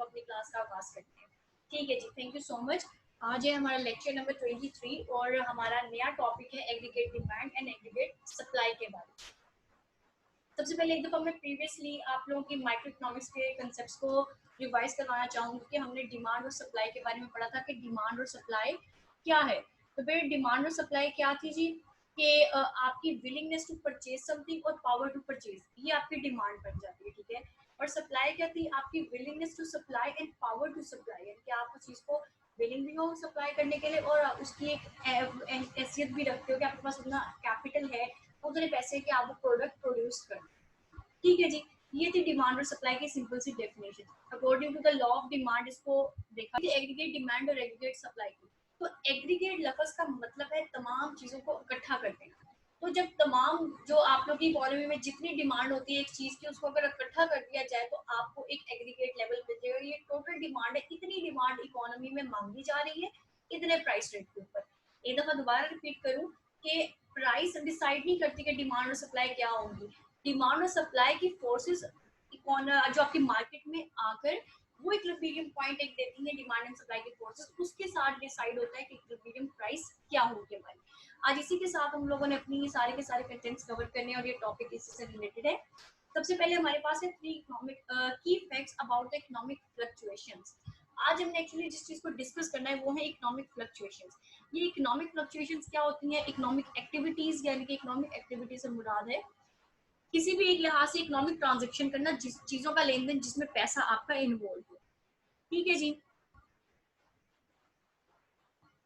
अपनी क्लास का आगाज करते हैं। ठीक है जी, थैंक यू सो मच। आज है हमारा लेक्चर नंबर 23 और हमारा नया टॉपिक है aggregate demand and aggregate supply के बारे में। सबसे पहले एक दफ़ा मैं प्रीवियसली आप लोगों की माइक्रो इकोनॉमिक्स के कंसेप्ट्स को रिवाइज करवाना चाहूँगी कि हमने डिमांड और सप्लाई के बारे में पढ़ा था कि डिमांड और सप्लाई क्या है। तो फिर डिमांड और सप्लाई क्या थी जी कि आपकी विलिंगनेस टू परचेज समथिंग और पावर टू परचेज, ये आपकी डिमांड बन जाती है। ठीक है, और सप्लाई क्या थी? आपकी willingness to supply and power to supply, यानी कि आप उस चीज़ को विलिंग भी हो सप्लाई करने के लिए और उसकी एक हैसियत भी रखते हो कि आपके पास उतना कैपिटल है, उतने पैसे के आप वो प्रोडक्ट प्रोड्यूस कर। ठीक है जी, ये थी डिमांड और सप्लाई की सिंपल सी definition. According to the law of demand इसको देखा एग्रीगेट डिमांड और एग्रीगेट सप्लाई की। तो एग्रीगेट लफ्ज का मतलब है तमाम चीजों को इकट्ठा कर देना। तो जब तमाम जो आप लोग की इकोनॉमी में जितनी डिमांड होती है एक चीज की, उसको अगर इकट्ठा कर दिया जाए तो आपको एक एग्रीगेट लेवल मिल जाएगा। ये टोटल डिमांड है, इतनी डिमांड इकोनॉमी में मांगी जा रही है इतने प्राइस रेट के ऊपर। एक दफा दोबारा रिपीट करूं कि प्राइस डिसाइड नहीं करती कि डिमांड और सप्लाई क्या होंगी। डिमांड और सप्लाई की फोर्सेस जो आपकी मार्केट में आकर वो इक्विलिब्रियम पॉइंट एक देती है, डिमांड एंड सप्लाई की फोर्सेस, उसके साथ डिसाइड होता है कि इक्विलिब्रियम प्राइस क्या होगी हमारी। आज इसी के साथ हम लोगों ने अपनी सारे के सारे कंटेंट्स कवर करने हैं और ये टॉपिक इसी से रिलेटेड है। सबसे पहले हमारे पास है 3 इकोनॉमिक की facts about the economic fluctuations. आज हमने एक्चुअली जिस चीज को डिस्कस करना है वो है इकोनॉमिक फ्लक्चुएशंस। ये इकोनॉमिक फ्लक्चुएशंस क्या होती हैं? इकोनॉमिक एक्टिविटीज, यानी कि इकोनॉमिक एक्टिविटी से मुराद है किसी भी एक लिहाज से इकोनॉमिक ट्रांजैक्शन करना, जिस चीजों का लेन देन जिसमें पैसा आपका इन्वॉल्व हो। ठीक है जी।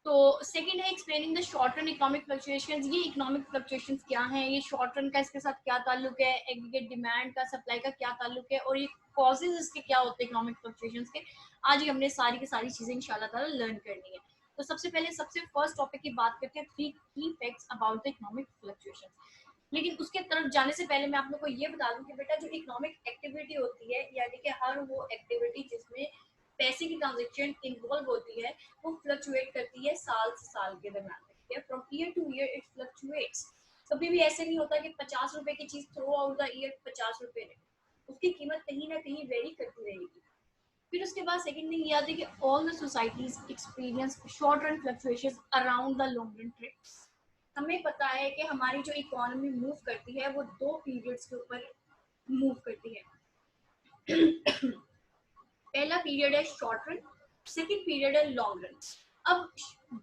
तो सेकंड है explaining the short run economic fluctuations. ये इकोनॉमिक फ्लक्चुएशंस क्या हैं, ये शॉर्ट रन का इसके साथ क्या ताल्लुक है, एग्रीगेट डिमांड का सप्लाई का क्या ताल्लुक है और ये कॉजेज इसके क्या होते हैं इकोनॉमिक फ्लक्चुएशंस के। आज ही हमने सारी की सारी चीजें इंशाल्लाह ताला लर्न करनी है। तो सबसे पहले सबसे फर्स्ट टॉपिक की बात करते हैं 3 की facts about the economic fluctuations. लेकिन उसके तरफ जाने से पहले मैं आप लोग को ये बता दूं कि बेटा जो इकोनॉमिक एक्टिविटी होती है, यानी कि हर वो एक्टिविटी जिसमें पैसे की ट्रांजैक्शन इन्वॉल्व होती है, वो फ्लक्चुएट करती है साल से साल के दरमियान। ठीक है, from year two year it fluctuates. कभी भी ऐसे नहीं होता कि 50 रुपए की चीज थ्रू आउट द ईयर 50 रुपए रहे, उसकी कीमत कहीं ना कहीं वेरी करती रहेगी। फिर उसके बाद सेकंड थिंग ये आती है कि all the societies experience short run fluctuations around the long run trends. हमें पता है कि हमारी जो इकोनॉमी मूव करती है वो 2 पीरियड्स के ऊपर मूव करती है। पहला पीरियड है शॉर्ट रन, सेकंड पीरियड है लॉन्ग रन। अब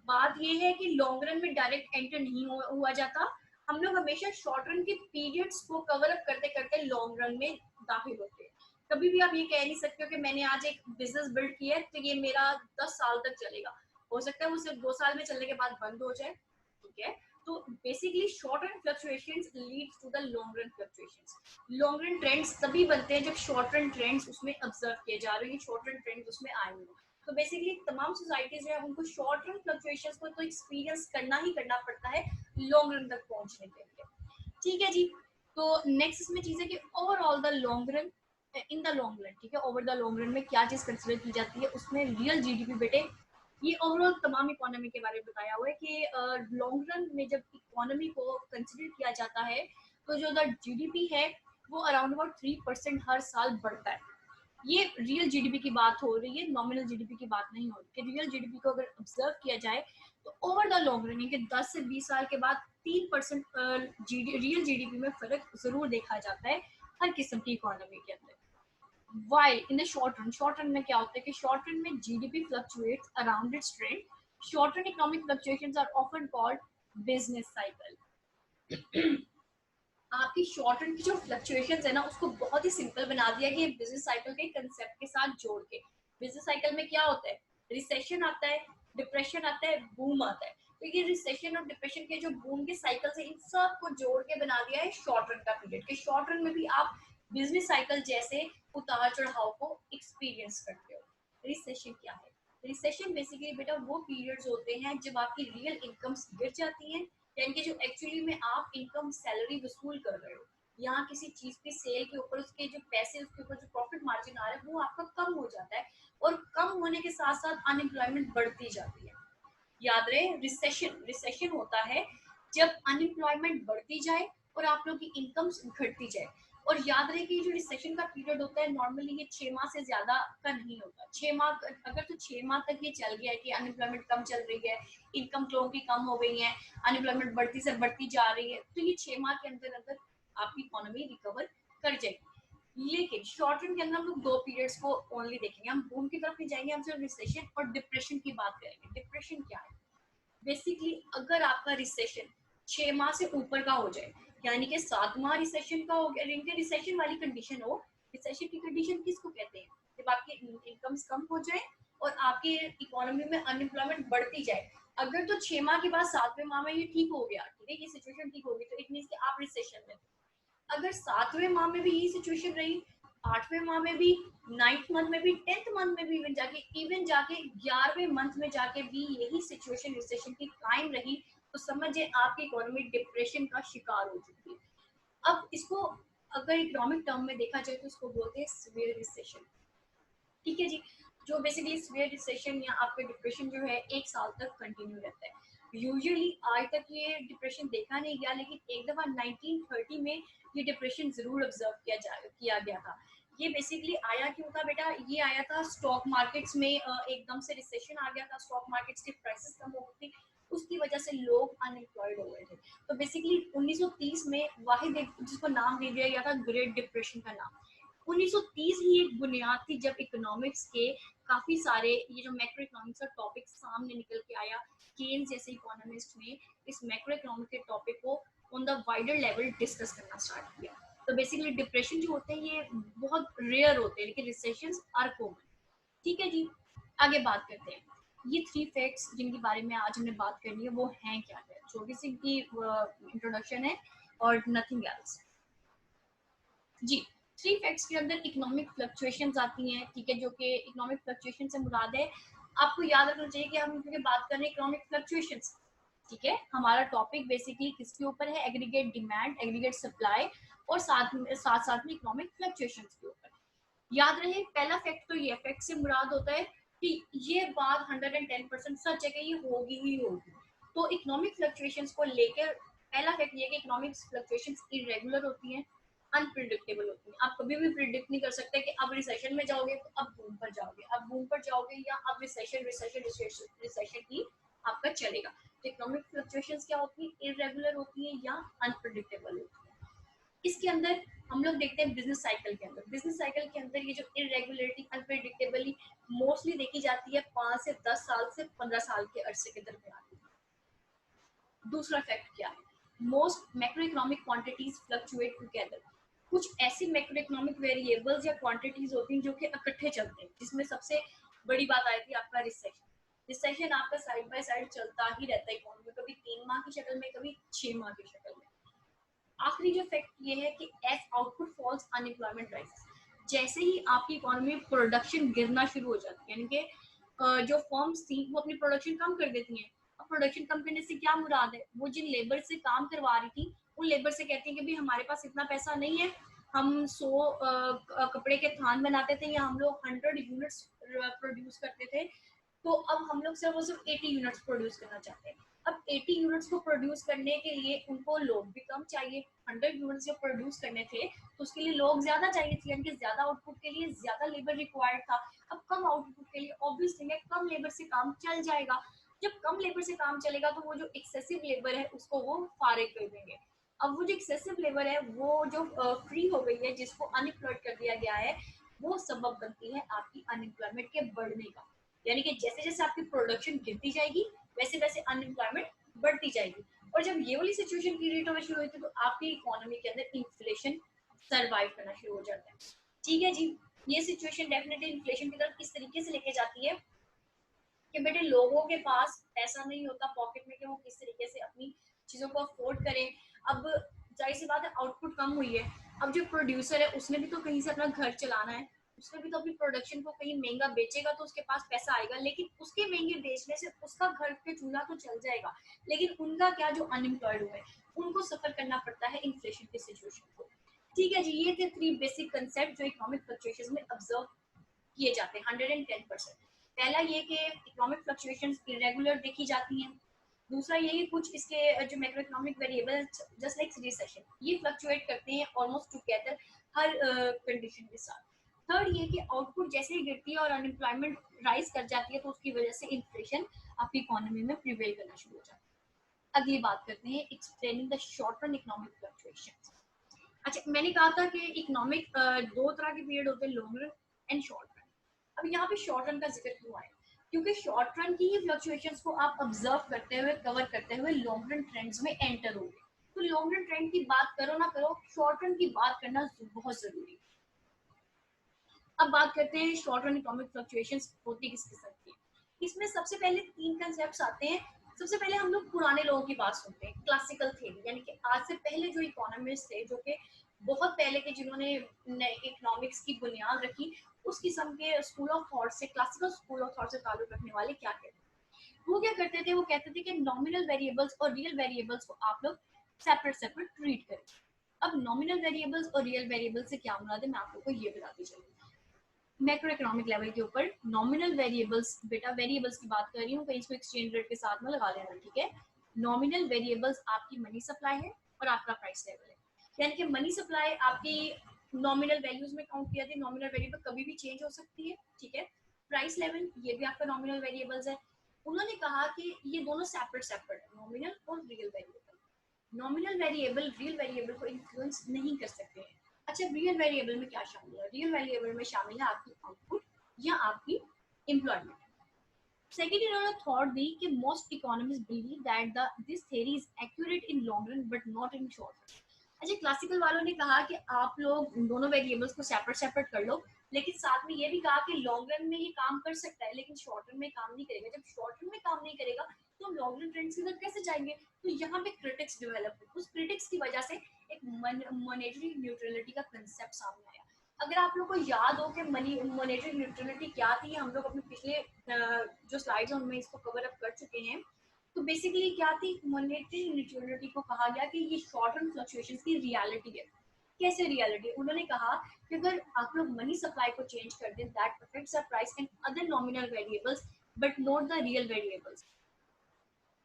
बात यह है कि लॉन्ग रन में डायरेक्ट एंटर नहीं हुआ जाता, हम लोग हमेशा शॉर्ट रन के पीरियड्स को कवर अप करते करते लॉन्ग रन में दाखिल होते हैं। कभी भी आप ये कह नहीं सकते हो कि मैंने आज एक बिजनेस बिल्ड किया है तो ये मेरा 10 साल तक चलेगा। हो सकता है वो सिर्फ 2 साल में चलने के बाद बंद हो जाए। ठीक है, तो basically short run fluctuations leads to the long run fluctuations. Long run trends तभी बनते हैं जब शॉर्ट रन ट्रेंड्स उसमें ऑब्जर्व किए जा रहे हैं, शॉर्ट रन ट्रेंड्स उसमें आए हुए। तो बेसिकली तमाम सोसाइटीज जो है उनको शॉर्ट रन फ्लक्चुएशंस को तो एक्सपीरियंस करना ही करना पड़ता है लॉन्ग रन तक पहुंचने के लिए। ठीक है जी। तो नेक्स्ट इसमें चीज है कि overall the long run, in the long run, ठीक है, ओवर द लॉन्ग रन में क्या चीज कंसिडर की जाती है, उसमें रियल जीडीपी बेटे, ये ओवरऑल तमाम इकोनॉमी के बारे में बताया हुआ है कि लॉन्ग रन में जब इकोनॉमी को कंसिडर किया जाता है तो जो द जीडीपी है वो अराउंड अबाउट 3% हर साल बढ़ता है। ये रियल जीडीपी की बात हो रही है, नॉमिनल जीडीपी की बात नहीं हो रही। कि रियल जीडीपी को अगर ऑब्जर्व किया जाए तो ओवर द लॉन्ग रन के 10 से 20 साल के बाद 3% रियल जीडीपी में फर्क जरूर देखा जाता है हर किस्म की इकोनॉमी के अंदर। While in the short run में क्या होता है कि short run में GDP fluctuates around its trend. Short run economic fluctuations are often called business cycle. आपकी शॉर्ट रन की जो फ्लक्चुएशंस है ना उसको बहुत ही सिंपल बना दिया कि बिजनेस साइकिल के कंसेप्ट के साथ जोड़ के। बिजनेस साइकिल में क्या होता है? रिसेशन आता है, डिप्रेशन आता है, बूम आता है। तो ये रिसेशन और डिप्रेशन के जो बूम के साइकिल से इन सब को जोड़ के बना दिया है शॉर्ट रन का पीरियड। कि शॉर्ट रन में भी आप बिजनेस साइकिल जैसे उतार चढ़ाव को एक्सपीरियंस करते हो। रिसेशन क्या है? रिसेशन बेसिकली बेटा वो पीरियड्स होते हैं जब आपकी रियल इनकम्स गिर जाती हैं, यानी कि जो एक्चुअली में आप इनकम सैलरी वसूल कर रहे हो, यहाँ किसी चीज की सेल के ऊपर उसके जो पैसे, उसके ऊपर जो प्रॉफिट मार्जिन आ रहा है वो आपका कम हो जाता है और कम होने के साथ साथ अनएम्प्लॉयमेंट बढ़ती जाती है। याद रहे, रिसेशन रिसेशन होता है जब अनएम्प्लॉयमेंट बढ़ती जाए और आप लोग की इनकम घटती जाए। और याद रहे कि जो रिसेशन का पीरियड होता है नॉर्मली ये 6 माह से ज्यादा का नहीं होता। 6 माह अगर तो 6 माह तक ये चल गया है कि अनएम्प्लॉयमेंट कम चल रही है, इनकम लोगों की कम हो गई है, अनएम्प्लॉयमेंट बढ़ती से बढ़ती जा रही है, तो ये 6 माह के अंदर अंदर आपकी इकोनॉमी रिकवर कर जाएगी। लेकिन शॉर्ट टर्म के अंदर हम लोग दो पीरियड्स को ओनली देखेंगे, हम बूम की तरफ नहीं जाएंगे, हम सिर्फ रिसेशन और डिप्रेशन की बात करेंगे। डिप्रेशन क्या है? बेसिकली अगर आपका रिसेशन 6 माह से ऊपर का हो जाए, यानी कि 7 माह रिसेशन का हो गया, इनके रिसेशन वाली कंडीशन हो। रिसेशन की कंडीशन किसको कहते हैं? जब आपकी इनकम्स कम हो जाए और आपके इकोनॉमी में अनएम्प्लॉयमेंट बढ़ती जाए। अगर तो 6 माह के बाद 7वें माह में ये ठीक हो गया, ठीक है, ये सिचुएशन ठीक होगी, तो इट मींस कि आप रिसेशन में। अगर 7वें माह में भी यही सिचुएशन रही, 8वें माह में भी, 9th मंथ में भी, 10th मंथ में भी, इवन जाके 11वें मंथ में जाके भी यही सिचुएशन रिसेशन की कायम रही, तो समझिए आपकी इकोनॉमी डिप्रेशन का शिकार हो चुकी है। अब इसको अगर इकोनॉमिक टर्म में देखा जाए तो इसको बोलते हैं सीवियर रिसेशन। ठीक है जी। जो बेसिकली सीवियर रिसेशन या आपका डिप्रेशन जो है 1 साल तक कंटिन्यू रहता है। यूजुअली आज तक ये डिप्रेशन देखा नहीं गया, लेकिन एक दफा 1930 में ये डिप्रेशन जरूर ऑब्जर्व किया गया था। ये बेसिकली आया क्यों था बेटा? ये आया था स्टॉक मार्केट्स में एकदम से रिसेशन आ गया था, स्टॉक मार्केट्स की प्राइसेस कम हो गई थी, उसकी वजह से लोग अनएम्प्लॉयड हो गए थे। तो बेसिकली 1930 में वाहिद एक जिसको नाम दे दिया गया था ग्रेट डिप्रेशन का नाम। 1930 ही एक बुनियाद थी जब इकोनॉमिक्स के काफी सारे ये जो मैक्रो इकोनॉमिक्स का टॉपिक सामने निकल के आया। केन्स जैसे इकोनॉमिस्ट ने इस मैक्रो इकोनॉमिक के टॉपिक को on the wider level discuss करना स्टार्ट किया। तो बेसिकली डिप्रेशन जो होते हैं ये बहुत रेयर होते हैं, लेकिन रिसेशंस आर कॉमन। ठीक है जी। आगे बात करते हैं। ये 3 फैक्ट्स जिनके बारे में आज हमने बात करनी है वो हैं क्या है? छोटी सी की इंट्रोडक्शन है और नथिंग एल्स। जी। 3 फैक्ट्स के अंदर इकोनॉमिक फ्लक्चुएशंस आती हैं, ठीक है, जो कि इकोनॉमिक फ्लक्चुएशन से मुराद है। आपको याद रखना चाहिए कि हम क्योंकि बात कर रहे हैं इकोनॉमिक फ्लक्चुएशंस, ठीक है, हमारा टॉपिक बेसिकली किसके ऊपर है? एग्रीगेट डिमांड, एग्रीगेट सप्लाई और साथ साथ में इकोनॉमिक फ्लक्चुएशंस के ऊपर। याद रहे पहला फैक्ट तो ये फैक्ट से मुराद होता है कि ये बात 110% सच है कि ये होगी ही होगी। तो इकोनॉमिक फ्लक्चुएशंस को लेकर पहला फैक्ट ये कि इकोनॉमिक फ्लक्चुएशंस इरेगुलर होती हैं, अनप्रिडिक्टेबल होती है। आप कभी भी प्रिडिक्ट नहीं कर सकते कि अब रिसेशन में जाओगे तो अब बूम पर जाओगे, अब बूम पर जाओगे या अब रिसेशन रिसेशन रिसेशन रिसेशन ही आपका चलेगा। तो इकोनॉमिक फ्लक्चुएशंस क्या होती है? इरेगुलर होती है या अनप्रिडिक्टेबल होती है। इसके अंदर हम लोग देखते हैं बिजनेस साइकिल के अंदर। बिजनेस साइकिल के अंदर ये जो इरेगुलरिटी, अनप्रिडिक्टेबली मोस्टली देखी जाती है 5 से 10 साल से 15 साल के अरसे के दरमियान। दूसरा फैक्ट क्या है? Most macro economic quantities fluctuate together. कुछ ऐसी मैक्रो इकोनॉमिक वेरिएबल्स या क्वांटिटीज होती हैं जो कि इकट्ठे चलते हैं, जिसमें सबसे बड़ी बात आई थी आपका रिसेशन। रिसेशन आपका साइड बाय साइड चलता ही रहता है इकोनॉमी, कभी 3 माह की शक्ल में, कभी 6 माह की शक्ल में। आखिरी जो फैक्ट ये है कि as output falls unemployment rises. जैसे ही आपकी इकोनॉमी में प्रोडक्शन गिरना शुरू हो जाती है, यानी कि जो फर्म्स थी वो अपनी प्रोडक्शन कम कर देती हैं। अब प्रोडक्शन कम करने से क्या मुराद है? वो जिन लेबर से काम करवा रही थी उन लेबर से कहती है कि भाई हमारे पास इतना पैसा नहीं है, हम 100 कपड़े के थान बनाते थे या हम लोग 100 यूनिट्स प्रोड्यूस करते थे, तो अब हम लोग सिर्फ 80 यूनिट्स प्रोड्यूस करना चाहते हैं। अब 80 यूनिट्स को प्रोड्यूस करने के लिए उनको लोग भी कम चाहिए। 100 यूनिट्स जो प्रोड्यूस करने थे तो उसके लिए लोग ज्यादा चाहिए थे, यानी कि ज्यादा आउटपुट के लिए ज्यादा लेबर रिक्वायर्ड था। अब कम आउटपुट के लिए ऑब्वियसली है कम लेबर से काम चल जाएगा। जब कम लेबर से काम चलेगा तो वो जो एक्सेसिव लेबर है उसको वो फारिग कर देंगे। अब वो जो एक्सेसिव लेबर है वो जो फ्री हो गई है, जिसको अनएम्प्लॉयड कर दिया गया है, वो सबब बनती है आपकी अनएम्प्लॉयमेंट के बढ़ने का। यानी कि जैसे जैसे आपकी प्रोडक्शन गिरती जाएगी वैसे वैसे अनएम्प्लॉयमेंट बढ़ती जाएगी। और जब ये वाली सिचुएशन क्रिएट होना शुरू होती है तो आपकी इकोनॉमी के अंदर इन्फ्लेशन सरवाइव करना शुरू हो जाता है। ठीक है जी। ये सिचुएशन डेफिनेटली इन्फ्लेशन की तरफ इस तरीके से लेके जाती है कि बेटे लोगों के पास पैसा नहीं होता पॉकेट में कि वो किस तरीके से अपनी चीजों को अफोर्ड करें। अब जाहिर सी बात है आउटपुट कम हुई है। अब जो प्रोड्यूसर है उसने भी तो कहीं से अपना घर चलाना है, उसने भी तो अपनी प्रोडक्शन को कहीं महंगा बेचेगा तो उसके पास पैसा आएगा, लेकिन उसके महंगे बेचने से उसका घर पे चूल्हा तो चल जाएगा, लेकिन उनका क्या जो अनएम्प्लॉयड हुए उनको सफर करना पड़ता है इन्फ्लेशन की सिचुएशन को। ठीक है जी। ये थे 3 बेसिक कंसेप्ट जो इकोनॉमिक फ्लक्चुएशंस में ऑब्जर्व किए जाते हैं 110%। पहला ये कि इकोनॉमिक फ्लक्चुएशंस इरेगुलर देखी जाती हैं। दूसरा ये कि कुछ इसके जो macro economic variable just like recession ये फ्लक्चुएट करते हैं ऑलमोस्ट टुगेदर हर कंडीशन के साथ। थर्ड ये कि आउटपुट जैसे ही गिरती है और अनएम्प्लॉयमेंट राइज कर जाती है तो उसकी वजह से इन्फ्लेशन आपकी इकोनॉमी में प्रिवेल करना शुरू हो जाता है। अगली बात करते हैं explaining the short term economic fluctuations. अच्छा, मैंने कहा था कि इकोनॉमिक दो तरह के पीरियड होते हैं, long run and short run. अब यहाँ पे शॉर्ट रन का जिक्र क्यों आया? क्योंकि शॉर्ट रन की ही फ्लक्चुएशंस को आप ऑब्जर्व करते हुए, कवर करते हुए लॉन्ग रन ट्रेंड्स में एंटर होंगे। तो लॉन्ग रन ट्रेंड की बात करो ना करो, शॉर्ट रन की बात करना बहुत जरूरी है। अब बात करते हैं शॉर्ट रन इकोनॉमिक फ्लक्चुएशंस होती किस किस्म की। इसमें सबसे पहले तीन कंसेप्ट आते हैं। सबसे पहले हम लोग पुराने लोगों की बात सुनते हैं, क्लासिकल थ्योरी, यानी कि आज से पहले जो इकोनॉमिस्ट थे, जो कि बहुत पहले के, जिन्होंने इकोनॉमिक्स की बुनियाद रखी, उस किस्म के स्कूल ऑफ थॉट से, क्लासिकल स्कूल ऑफ थॉट से ताल्लुक रखने वाले क्या कहते हैं? वो क्या करते थे? वो कहते थे कि नॉमिनल वेरिएबल्स और रियल वेरिएबल्स को आप लोग सेपरेट सेपरेट ट्रीट करें। अब नॉमिनल वेरिएबल्स और रियल वेरिएबल्स से क्या मुराद है, मैं आप लोग को ये बताती चलूँ। मैक्रो इकोनॉमिक लेवल के ऊपर नॉमिनल वेरिएबल्स, बेटा वेरिएबल्स की बात कर रही हूँ, कहीं इसको एक्सचेंज रेट के साथ में लगा लेना, ठीक है। नॉमिनल वेरिएबल्स आपकी मनी सप्लाई है और आपका प्राइस लेवल है, यानी कि मनी सप्लाई आपकी नॉमिनल वैल्यूज में काउंट किया जाए, नॉमिनल वेरिएबल कभी भी चेंज हो सकती है, ठीक है। प्राइस लेवल ये भी आपका नॉमिनल वेरिएबल्स है। उन्होंने कहा कि ये दोनों सेपरेट सेपरेट है, नॉमिनल और real variable. Nominal variable real variable को इन्फ्लुएंस नहीं कर सकते हैं। अच्छा, रियल वेरिएबल में क्या शामिल है? रियल वेरिएबल में शामिल है आपकी आउटपुट या आपकी एम्प्लॉयमेंट। सेकेंड, इन्होंने थॉट दी कि most economist believe that the this theory is accurate in long run but not in short run. अच्छा, क्लासिकल वालों ने कहा कि आप लोग दोनों वेरिएबल्स को सेपरेट सेपरेट कर लो, लेकिन साथ में ये भी कहा कि लॉन्ग रन में ये काम कर सकता है लेकिन शॉर्ट रन में काम नहीं करेगा। जब शॉर्ट रन में काम नहीं करेगा तो हम लॉन्ग रन ट्रेंड्स की तरफ कैसे जाएंगे? तो यहाँ पे क्रिटिक्स डेवलप हुए, उस क्रिटिक्स की वजह से एक मॉनेटरी न्यूट्रलिटी का कंसेप्ट सामने आया। अगर आप लोग को याद हो कि मॉनेटरी न्यूट्रलिटी क्या थी, हम लोग अपने पिछले जो स्लाइड्स हैं उनमें इसको कवर अप कर चुके हैं। तो बेसिकली क्या थी, मॉनेटरी न्यूट्रलिटी को कहा गया कि ये शॉर्ट टर्म फ्लक्चुएशंस की रियलिटी है। कैसे रियलिटी? उन्होंने कहा कि अगर आप लोग मनी सप्लाई को चेंज कर दें, that affects the price and other nominal variables but not the real variables.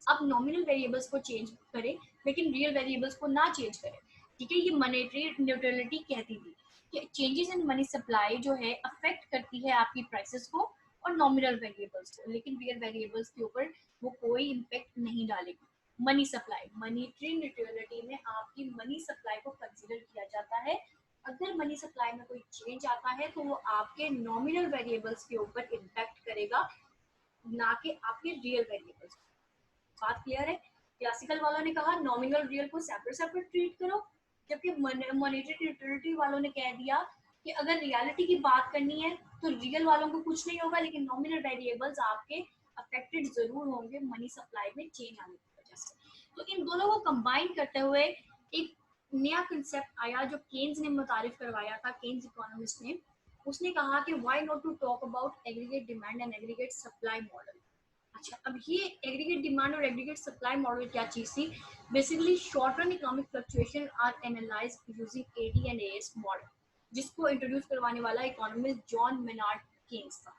आप नॉमिनल वेरिएबल्स को चेंज करें लेकिन रियल वेरिएबल्स को ना चेंज करें, ठीक है। ये मॉनेटरी न्यूट्रलिटी कहती थी कि चेंजेस इन मनी सप्लाई जो है अफेक्ट करती है आपकी प्राइसेस को और नॉमिनल वेरिएबल्स को, लेकिन रियल वेरिएबल्स के ऊपर वो कोई इम्पेक्ट नहीं डालेगी। मनी सप्लाई, मॉनेटरी न्यूट्रलिटी में आपकी मनी सप्लाई को कंसीडर किया जाता है। अगर मनी सप्लाई में कोई चेंज आता है तो वो आपके नॉमिनल वेरिएबल्स के ऊपर इम्पैक्ट करेगा, ना कि आपके रियल वेरिएबल्स। बात क्लियर है? क्लासिकल वालों ने कहा नॉमिनल रियल को सेपरेट सेपरेट ट्रीट करो, जबकि मॉनेटरी न्यूट्रलिटी वालों ने कह दिया कि अगर रियलिटी की बात करनी है तो रियल वालों को कुछ नहीं होगा लेकिन नॉमिनल वेरिएबल्स आपके अफेक्टेड जरूर होंगे मनी सप्लाई में चेंज आने की वजह से। तो इन दोनों को कंबाइन करते हुए एक नया कंसेप्ट आया जो केन्स ने मुतारिफ करवाया था, केन्स इकोनॉमिस्ट ने। उसने कहा कि why not to talk about aggregate demand and aggregate supply model. अच्छा, अब ये एग्रीगेट डिमांड और एग्रीगेट सप्लाई मॉडल क्या चीज थी? Basically short run economic fluctuation are analyzed using AD and AS model, जिसको इंट्रोड्यूस करवाने वाला इकोनॉमिस्ट जॉन मेनार्ड केन्स था।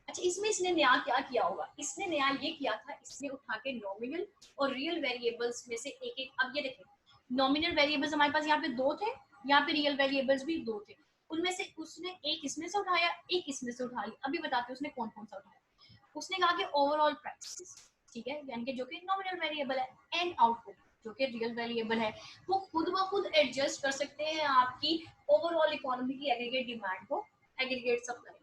अच्छा, इसमें इसने नया क्या किया होगा? इसने नया ये किया था, इसने उठा के नॉमिनल और रियल वेरिएबल्स में से एक एक, अब ये देखें, नॉमिनल वेरिएबल्स हमारे पास यहाँ पे दो थे, यहाँ पे रियल वेरिएबल्स भी दो थे, उनमें से उसने एक इसमें से उठाया, एक इसमें से उठा लिया। अभी बताते हैं उसने कौन कौन सा उठाया। उसने कहा कि ओवरऑल प्राइसेस, ठीक है, यानी कि जो कि नॉमिनल वेरिएबल है, एंड आउटपुट जो कि रियल वेरिएबल है, वो खुद ब खुद एडजस्ट कर सकते हैं आपकी ओवरऑल इकोनॉमी की एग्रीगेट डिमांड को, एग्रीगेट सप्लाई।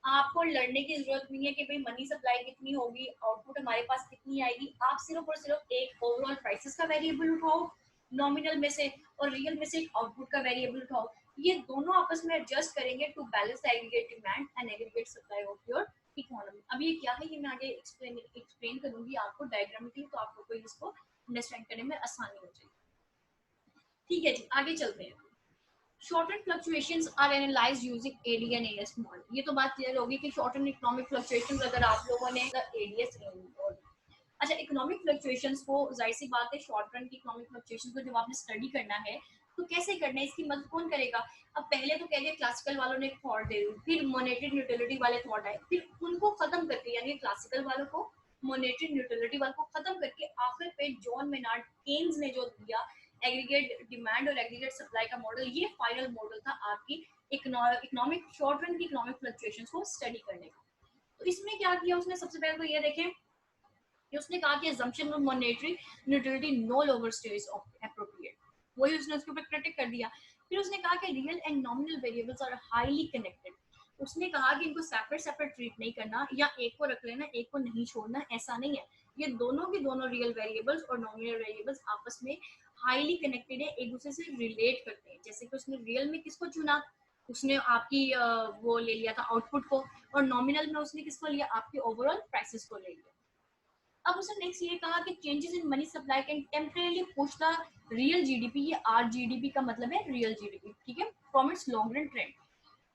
आपको लड़ने की जरूरत नहीं है कि भाई मनी सप्लाई कितनी होगी, आउटपुट हमारे पास कितनी आएगी। आप सिर्फ और सिर्फ एक ओवरऑल प्राइसेस का वेरिएबल उठाओ नॉमिनल में से और रियल में से एक आउटपुट का वेरिएबल उठाओ, ये दोनों आपस में एडजस्ट करेंगे to balance the aggregate demand and aggregate supply of your economy. अब ये क्या है, ये मैं आगे एक्सप्लेन करूंगी आपको डायग्रामेटिकली, तो आप लोग को इसको अंडरस्टैंड करने में आसानी हो जाएगी। ठीक है जी, आगे चलते हैं। Short term fluctuations are analyzed using AD and AS model. ये तो बात क्लियर होगी कि शॉर्ट टर्म इकोनॉमिक फ्लक्चुएशंस अगर आप लोगों ने एडीएस अच्छा, इकोनॉमिक फ्लक्चुएशंस को, जाहिर सी बात है, शॉर्ट टर्म की इकोनॉमिक फ्लक्चुएशंस को जब आपने स्टडी करना है तो कैसे करना है, इसकी मदद कौन करेगा? अब पहले तो कह दिया क्लासिकल वालों ने थॉट दे दी, फिर मॉनेटरी न्यूट्रलिटी वाले थॉट आए, फिर उनको खत्म करके, यानी क्लासिकल वालों को, मॉनेटरी न्यूट्रलिटी वालों को खत्म करके आखिर पे जॉन मेनार्ड केन्स ने जो दिया एग्रीगेट डिमांड और एग्रीगेट सप्लाई का मॉडल, ये फाइनल मॉडल था आपकी इकोनॉमिक शॉर्ट रन की इकोनॉमिक फ्लक्चुएशंस को स्टडी करने का। तो इसमें क्या किया उसने, सबसे पहले तो ये देखें कि उसने कहा कि assumption of monetary neutrality no longer stays appropriate, वही उसने उसके ऊपर क्रिटिक कर दिया। फिर उसने कहा कि real and nominal variables are highly connected, उसने कहा कि इनको सेपरेट सेपरेट ट्रीट नहीं करना, या एक को रख लेना एक को नहीं छोड़ना, ऐसा नहीं है, ये दोनों के दोनों रियल वेरिएबल्स और नॉमिनल वेरिएबल्स आपस में हाईली कनेक्टेड है, एक दूसरे से रिलेट करते हैं। जैसे कि उसने रियल में किसको चुना, उसने आपकी वो ले लिया था आउटपुट को, और नॉमिनल में उसने किसको लिया, आपके ओवरऑल प्राइसेस को ले लिया। अब उसने नेक्स्ट ये कहा कि changes in money supply can temporarily push the real GDP, ये आरजीडीपी का मतलब है रियल जीडीपी, ठीक है, from its long run trend.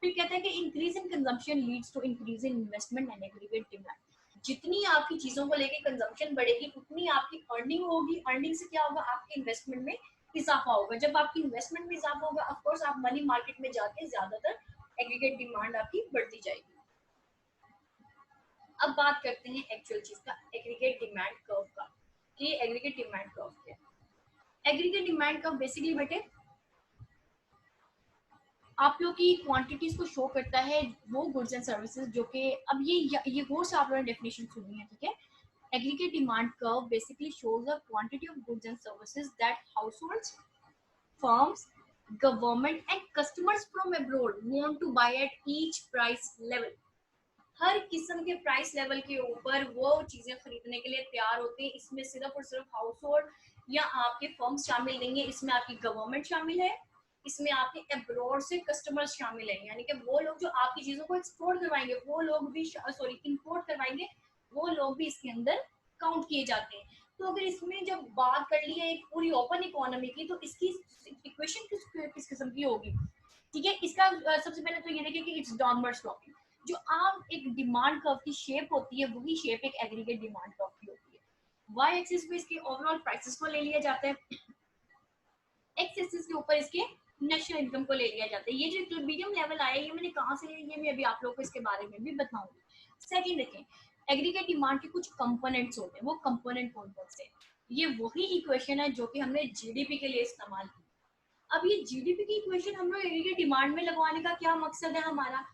फिर कहता है कि increase in consumption leads to increase in investment and aggregate demand, जितनी आपकी चीजों को लेके कंजम्पशन बढ़ेगी उतनी आपकी अर्निंग होगी, अर्निंग से क्या होगा, आपके इन्वेस्टमेंट में इजाफा होगा, जब आपकी इन्वेस्टमेंट में इजाफा होगा ऑफ कोर्स आप मनी मार्केट में जाके ज्यादातर एग्रीगेट डिमांड आपकी बढ़ती जाएगी। अब बात करते हैं एक्चुअल चीज का, एग्रीगेट डिमांड कर्व का, कि एग्रीगेट डिमांड कर्व क्या है। एग्रीगेट डिमांड कर्व बेसिकली बेटे आप लोग की क्वांटिटीज को शो करता है वो गुड्स एंड सर्विसेज जो कि अब ये वो से आप लोगों ने डेफिनेशन सुनी है, ठीक है। Aggregate demand curve basically shows the quantity of goods and services that households, firms, government and customers from abroad want to buy at each price level, हर किस्म के प्राइस लेवल के ऊपर वो चीजें खरीदने के लिए तैयार होते हैं। इसमें सिर्फ और सिर्फ हाउस होल्ड या आपके फर्म्स शामिल नहीं है, इसमें आपकी गवर्नमेंट शामिल है, इसमें आपके अब्रॉड से कस्टमर्स शामिल हैं, यानी कि वो लोग जो आपकी चीजों को एक्सपोर्ट करवाएंगे वो लोग भी, सॉरी इंपोर्ट करवाएंगे वो लोग भी इसके अंदर काउंट किए जाते हैं। तो अगर इसमें जब बात कर ली है एक पूरी ओपन इकोनॉमी की, तो इसकी इक्वेशन किस किस्म की होगी, ठीक है। इसका सबसे पहले तो ये देखिए कि इट्स डाउनवर्ड स्लोपिंग, जो आम एक डिमांड कर्व की शेप होती है वही शेप एक एग्रीगेट डिमांड कर्व की होती है। वाई एक्सिस पे इसके ओवरऑल प्राइसेस को ले लिया जाता है, एक्स एक्सिस के ऊपर इसके नेशनल इनकम को ले लिया जाता है। ये जो मीडियम लेवल आया ये मैंने कहाँ से लिया, ये मैं अभी आप लोगों को इसके बारे में भी बताऊंगी। सेकंड देखें, एग्रीगेट डिमांड के कुछ कंपोनेंट्स होते हैं, वो कंपोनेंट कौन कौन से, ये वही इक्वेशन है जो कि हमने जीडीपी के लिए इस्तेमाल की। अब ये जीडीपी की इक्वेशन हम लोग एग्रीगेट डिमांड में लगवाने का क्या मकसद है हमारा,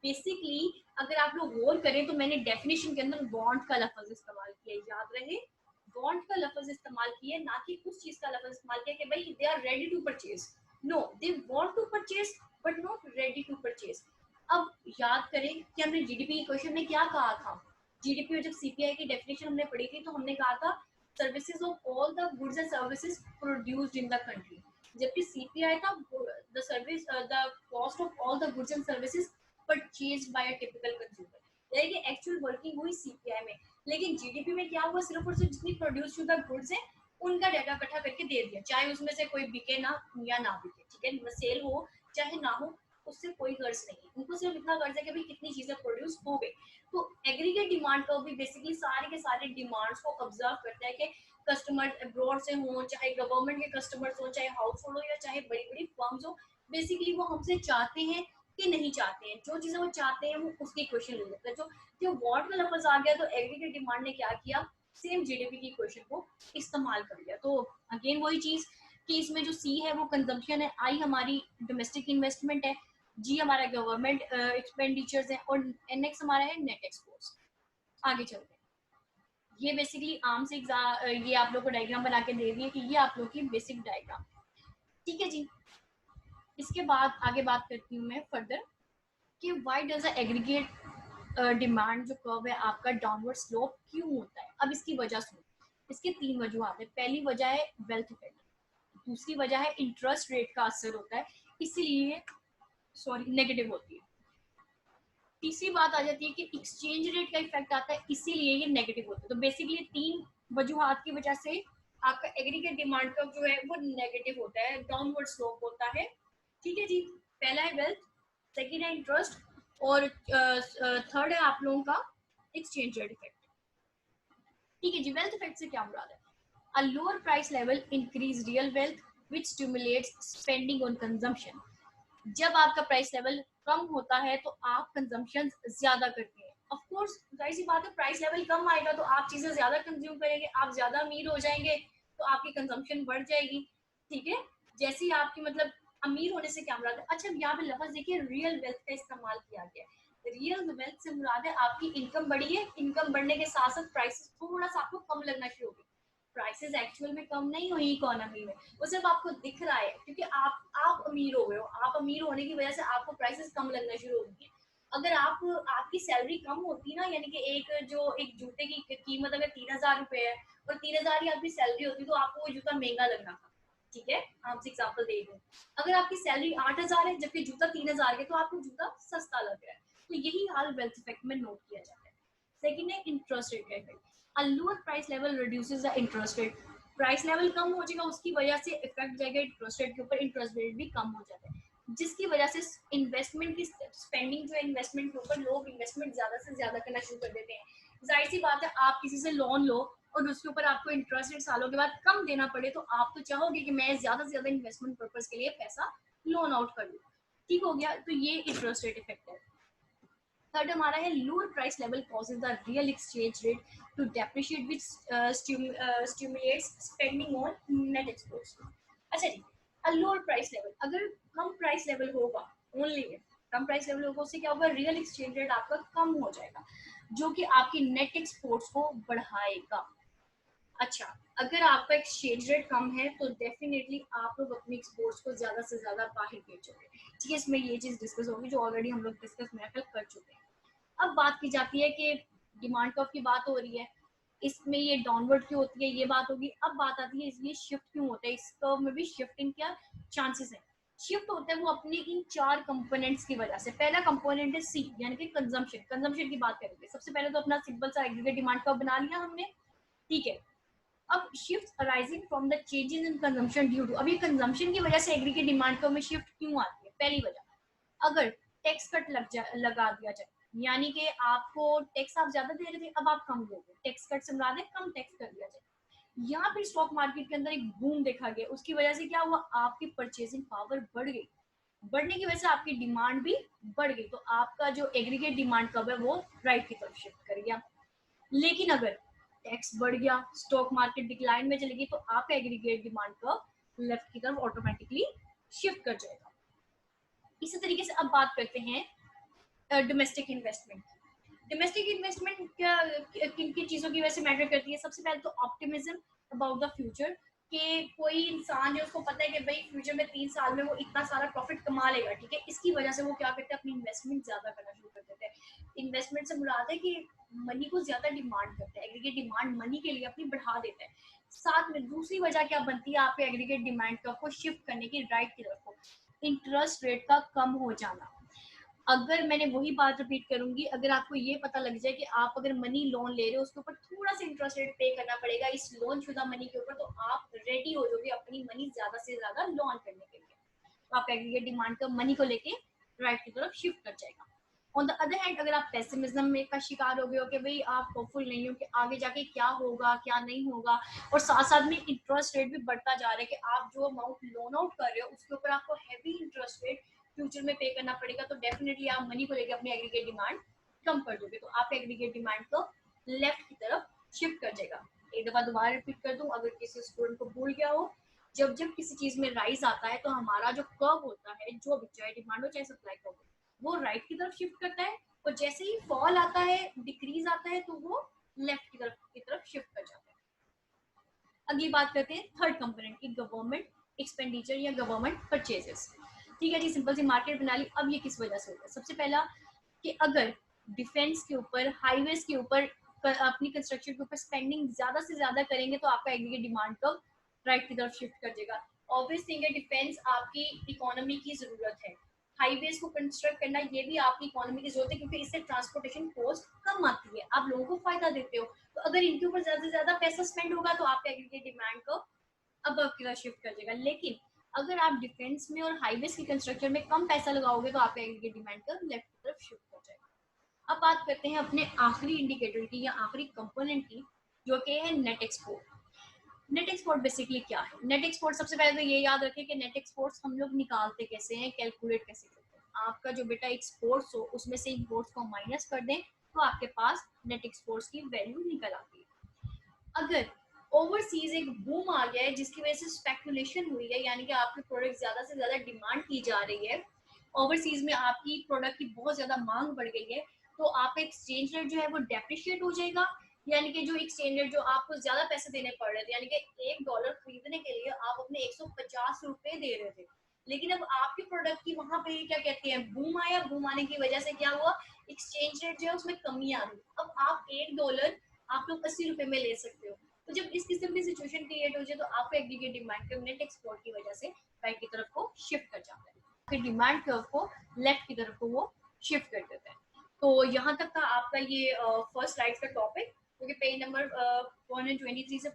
बेसिकली अगर आप लोग गौर करें तो मैंने डेफिनेशन के अंदर वांट का लफ्ज इस्तेमाल किया, याद रहे वांट का लफ्ज इस्तेमाल किया, ना कि उस चीज का लफ्ज इस्तेमाल किया कि भाई they are ready to purchase, no they want to purchase but not ready to purchase. अब याद करें कि हमने जीडीपी इक्वेशन में क्या कहा था, जीडीपी में जब सीपीआई की डेफिनेशन हमने पढ़ी थी तो हमने कहा था services of all the goods and services produced in the country, जबकि सीपीआई था the service the cost of all the goods and services purchased bye a typical consumer, यानी कि एक्चुअल वर्किंग हुई सीपीआई में, लेकिन जीडीपी में क्या हुआ, सिर्फ और सिर्फ जितनी प्रोड्यूस शुदा गुड्स है उनका डाटा इकट्ठा करके दे दिया, चाहे उसमें से कोई बिके ना या ना बिके, ठीक है, सेल हो चाहे ना हो उससे कोई गर्ज नहीं है, उनको सिर्फ इतना गर्ज है कि भाई कितनी चीजें प्रोड्यूस हो गई। तो एग्रीगेट डिमांड का भी बेसिकली सारे के सारे डिमांड्स को ऑब्जर्व करता है कि कस्टमर अब्रॉड से हो, चाहे गवर्नमेंट के कस्टमर्स हो, चाहे हाउस होल्ड हो या चाहे बड़ी बड़ी फर्म्स हो, बेसिकली वो हमसे चाहते हैं कि नहीं चाहते हैं, जो चीजें वो चाहते हैं वो उसकी क्वेश्चन ले लेते हैं। जो वॉट का लफ्ज आ गया तो एग्रीगेट डिमांड ने क्या किया, सेम जीडीपी की क्वेश्चन को इस्तेमाल कर लिया। तो अगेन वही चीज कि इसमें जो सी है वो कंजम्पशन है, आई हमारी डोमेस्टिक इन्वेस्टमेंट है, जी हमारा गवर्नमेंट एक्सपेंडिचर्स है, और नेक्स्ट हमारा है नेट एक्सपोर्ट्स। आगे चलते हैं, ये बेसिकली आम से ये आप लोग को डायग्राम बना के दे दिए कि ये आप लोग की बेसिक डायग्राम, ठीक है जी। इसके बाद आगे बात करती हूँ मैं फर्दर कि why does a aggregate demand जो कर्व है आपका डाउनवर्ड स्लोप क्यों होता है। अब इसकी वजह सुनो, इसके तीन वजूहत है। पहली वजह है वेल्थ इफेक्ट, दूसरी वजह है इंटरेस्ट रेट का असर होता है इसीलिए सॉरी नेगेटिव होती है, तीसरी बात आ जाती है कि एक्सचेंज रेट का इफेक्ट आता है इसीलिए ये नेगेटिव होता है। तो बेसिकली तीन वजूहत की वजह से आपका एग्रीगेट डिमांड कर्व जो है वो नेगेटिव होता है, डाउनवर्ड स्लोप होता है, ठीक है जी। पहला है वेल्थ, सेकेंड है इंटरेस्ट, और थर्ड है आप लोगों का एक्सचेंज रेट इफेक्ट, ठीक है जी। वेल्थ इफेक्ट से क्या मुराद है, अ lower price level increase real wealth which stimulates spending on consumption, जब आपका प्राइस लेवल कम होता है तो आप कंजम्पशन ज्यादा करते हैं, ऑफ कोर्स जाहिर सी बात है प्राइस लेवल कम आएगा तो आप चीजें ज्यादा कंज्यूम करेंगे, आप ज्यादा अमीर हो जाएंगे तो आपकी कंजम्पशन बढ़ जाएगी। ठीक है। जैसे ही आपकी मतलब अमीर होने से क्या मुराद है, अच्छा यहाँ पे लफ्ज देखिए रियल वेल्थ का इस्तेमाल किया गया है। रियल वेल्थ से मुराद है आपकी इनकम बढ़ी है, इनकम बढ़ने के साथ साथ प्राइसेस थोड़ा सा आपको कम लगना शुरू हो गई। प्राइसेस एक्चुअल में कम नहीं हुई इकोनॉमी में, वो सिर्फ आपको दिख रहा है क्योंकि आप अमीर हो गए हो, आप अमीर होने की वजह से आपको प्राइसेस कम लगना शुरू हो गई है। अगर आप आपकी सैलरी कम होती ना, यानी कि एक जूते की कीमत अगर 3,000 रुपए है और 3,000 ही आपकी सैलरी होती तो आपको वो जूता महंगा लगना था। ठीक है, आपसे एग्जांपल दे दूं, अगर आपकी सैलरी 8,000 है जबकि जूता 3,000 है तो आपको जूता सस्ता लग रहा है। तो यही हाल वेल्थ इफेक्ट में नोट किया जाता है। सेकंड है इंटरेस्ट रेट का effect. A lower price level reduces the interest rate. Price level कम हो जाएगा, उसकी वजह से इफेक्ट जाएगा इंटरेस्ट रेट के ऊपर, इंटरेस्ट रेट भी कम हो जाता है, जिसकी वजह से इन्वेस्टमेंट की स्पेंडिंग जो है इन्वेस्टमेंट के ऊपर, लोग इन्वेस्टमेंट ज्यादा से ज्यादा करना शुरू कर देते हैं। जाहिर सी बात है, आप किसी से लोन लो और उसके ऊपर आपको इंटरेस्ट रेट सालों के बाद कम देना पड़े तो आप तो चाहोगे कि मैं ज्यादा से ज्यादा इन्वेस्टमेंट पर्पज के लिए पैसा लोन आउट कर लूँ। ठीक हो गया, तो ये इंटरेस्ट रेट इफेक्ट है। थर्ड हमारा है lower price level causes the real exchange rate to depreciate which stimulates spending on net exports. अच्छा जी, अ लोअर प्राइस लेवल, अगर कम प्राइस लेवल होगा, ओनली कम प्राइस लेवल होगा, उससे क्या होगा, रियल एक्सचेंज रेट आपका कम हो जाएगा, जो कि आपकी नेट एक्सपोर्ट्स को बढ़ाएगा। अच्छा, अगर आपका एक्सचेंज रेट कम है तो डेफिनेटली आप लोग अपनी एक्सपोर्ट्स को ज्यादा से ज्यादा बाहर बेचोगे। ठीक है, इसमें ये चीज डिस्कस होगी जो ऑलरेडी हम लोग डिस्कस मेरा ख्याल कर चुके हैं। अब बात की जाती है कि डिमांड कर्व की बात हो रही है, इसमें ये डाउनवर्ड क्यों होती है, ये बात होगी। अब बात आती है ये शिफ्ट क्यों होता है, इस कर्व में भी शिफ्टिंग क्या चांसेस है। शिफ्ट होता है वो अपने इन चार कंपोनेंट्स की वजह से। पहला कंपोनेंट है सी, यानी कि कंजम्पशन। कंजम्पशन की बात करेंगे सबसे पहले, तो अपना सिंपल सा एग्रीगेट डिमांड कर्व बना लिया हमने। ठीक है, अब shift arising from the changes in consumption due to, अब ये कंजम्पशन की वजह से एग्रीगेट डिमांड कर्व में शिफ्ट क्यों आती है। पहली वजह, अगर टैक्स कट लगा दिया जाए, यानी कि आपको टैक्स आप ज्यादा दे रहे थे, अब आप कम दोगे, टैक्स कट से मुराद है कम टैक्स कर दिया जाए। या फिर स्टॉक मार्केट के अंदर एक बूम देखा गया, उसकी वजह से क्या हुआ, आपकी परचेसिंग पावर बढ़ गई, बढ़ने की वजह से आपकी डिमांड भी बढ़ गई, तो आपका जो एग्रीगेट डिमांड कब है वो राइट की तरफ शिफ्ट कर गया। लेकिन अगर टैक्स बढ़ गया, स्टॉक मार्केट डिक्लाइन में चली गई, तो आपका एग्रीगेट डिमांड कर्व लेफ्ट की तरफ ऑटोमेटिकली शिफ्ट कर जाएगा। इसी तरीके से अब बात करते हैं डोमेस्टिक इन्वेस्टमेंट। डोमेस्टिक इन्वेस्टमेंट क्या किन किन चीजों की वजह से मैटर करती है। सबसे पहले तो ऑप्टिमिज्म अबाउट द फ्यूचर, कि कोई इंसान है उसको पता है कि भाई फ्यूचर में 3 साल में वो इतना सारा प्रॉफिट कमा लेगा, ठीक है, इसकी वजह से वो क्या करते हैं, अपनी इन्वेस्टमेंट ज्यादा करना शुरू कर देते हैं। इन्वेस्टमेंट से मुराद है कि मनी को ज्यादा डिमांड करते हैं, एग्रीगेट डिमांड मनी के लिए अपनी बढ़ा देता है। साथ में दूसरी वजह क्या बनती है आपके एग्रीगेट डिमांड को शिफ्ट करने की राइट की तरफ, इंटरेस्ट रेट का कम हो जाना। अगर मैंने वही बात रिपीट करूंगी, अगर आपको ये पता लग जाए कि आप अगर मनी लोन ले रहे हो उसके ऊपर थोड़ा सा इंटरेस्ट रेट पे करना पड़ेगा इस लोन शुदा मनी के ऊपर, तो आप रेडी हो जाओगे अपनी मनी ज्यादा से ज्यादा लोन करने के लिए, तो आप एग्रीगेट डिमांड का मनी को लेके राइट की तरफ शिफ्ट कर जाएगा। ऑन द अदर हैंड, अगर आप पेसिमिज्म में का शिकार हो गए हो कि भाई आप होपफुल नहीं हो कि आगे जाके क्या होगा क्या नहीं होगा, और साथ साथ में इंटरेस्ट रेट भी बढ़ता जा रहा है कि आप जो अमाउंट लोन आउट कर रहे हो उसके ऊपर आपको हैवी इंटरेस्ट रेट फ्यूचर में पे करना पड़ेगा, तो डेफिनेटली आप मनी को लेकर अपनी एग्रीगेट डिमांड कम कर दोगे, तो आप एग्रीगेट डिमांड को लेफ्ट की तरफ शिफ्ट कर जाएगा। एक दफा दोबारा रिपीट कर दूं अगर किसी स्टूडेंट को भूल गया हो, जब जब किसी चीज में राइज आता है तो हमारा जो कर्व होता है, जो भी चाहे डिमांड हो चाहे सप्लाई कर्व हो, वो राइट की तरफ शिफ्ट करता है, और जैसे ही फॉल आता है, डिक्रीज आता है, तो वो लेफ्ट की तरफ शिफ्ट कर जाता है। अगली बात करते हैं थर्ड कंपोनेंट की, गवर्नमेंट एक्सपेंडिचर या गवर्नमेंट परचेजेस। ठीक है जी, सिंपल सी मार्केट बना ली। अब ये किस वजह से होता है, सबसे पहला कि अगर डिफेंस के ऊपर, हाईवेज के ऊपर, अपनी कंस्ट्रक्शन के ऊपर स्पेंडिंग ज्यादा से ज्यादा करेंगे तो आपका एग्रीगेट डिमांड को राइट की तरफ शिफ्ट कर देगा। ऑब्वियस थिंग है, डिफेंस आपकी इकोनॉमी की जरूरत है, हाईवेज को कंस्ट्रक्ट करना ये भी आपकी इकोनॉमी की जरूरत है, क्योंकि इससे ट्रांसपोर्टेशन कॉस्ट कम आती है, आप लोगों को फायदा देते हो। तो अगर इनके ऊपर ज्यादा से ज्यादा पैसा स्पेंड होगा तो आपका एग्रीगेट डिमांड को अब की तरफ शिफ्ट कर देगा। लेकिन अगर आप डिफेंस में और हाईवेज की कंस्ट्रक्शन में कम पैसा लगाओगे तो आपका एग्रीगेट डिमांड का लेफ्ट की तरफ शिफ्ट कर जाएगा। अब बात करते हैं अपने आखिरी इंडिकेटर की या आखिरी कंपोनेंट की, जो कि है net export. Net export basically क्या है, नेट एक्सपोर्ट सबसे पहले तो ये याद रखें कि नेट एक्सपोर्ट्स हम लोग निकालते कैसे हैं, कैलकुलेट कैसे करते हैं। आपका जो बेटा एक्सपोर्ट्स हो उसमें से इंपोर्ट्स को माइनस कर दें तो आपके पास नेट एक्सपोर्ट्स की वैल्यू निकल आती है। अगर ओवरसीज एक बूम आ गया है जिसकी वजह से स्पेकुलेशन हुई है, यानी कि आपके प्रोडक्ट ज्यादा से ज्यादा डिमांड की जा रही है, ओवरसीज में आपकी प्रोडक्ट की बहुत ज्यादा मांग बढ़ गई है, तो आपका एक्सचेंज रेट जो है वो डेप्रिशिएट हो जाएगा। यानी कि जो एक्सचेंज रेट जो आपको ज्यादा पैसे देने पड़ रहे थे, यानी कि $1 खरीदने के लिए आप अपने 150 रुपए दे रहे थे, लेकिन अब आपके प्रोडक्ट की वहां पे क्या कहते हैं बूम आया, बूम आने की वजह से क्या हुआ, एक्सचेंज रेट जो है उसमें कमी आ गई। अब आप $1 आप लोग 80 रुपए में ले सकते हो। तो जब इस किस्म की सिचुएशन क्रिएट हो जाए तो आपका aggregate demand curve net export की वजह से राइट की तरफ को शिफ्ट कर जाता है, फिर डिमांड कर्व को लेफ्ट की तरफ को वो शिफ्ट कर देता है। तो यहाँ तक का आपका ये फर्स्ट स्लाइड का टॉपिक, क्योंकि पेज नंबर 123 से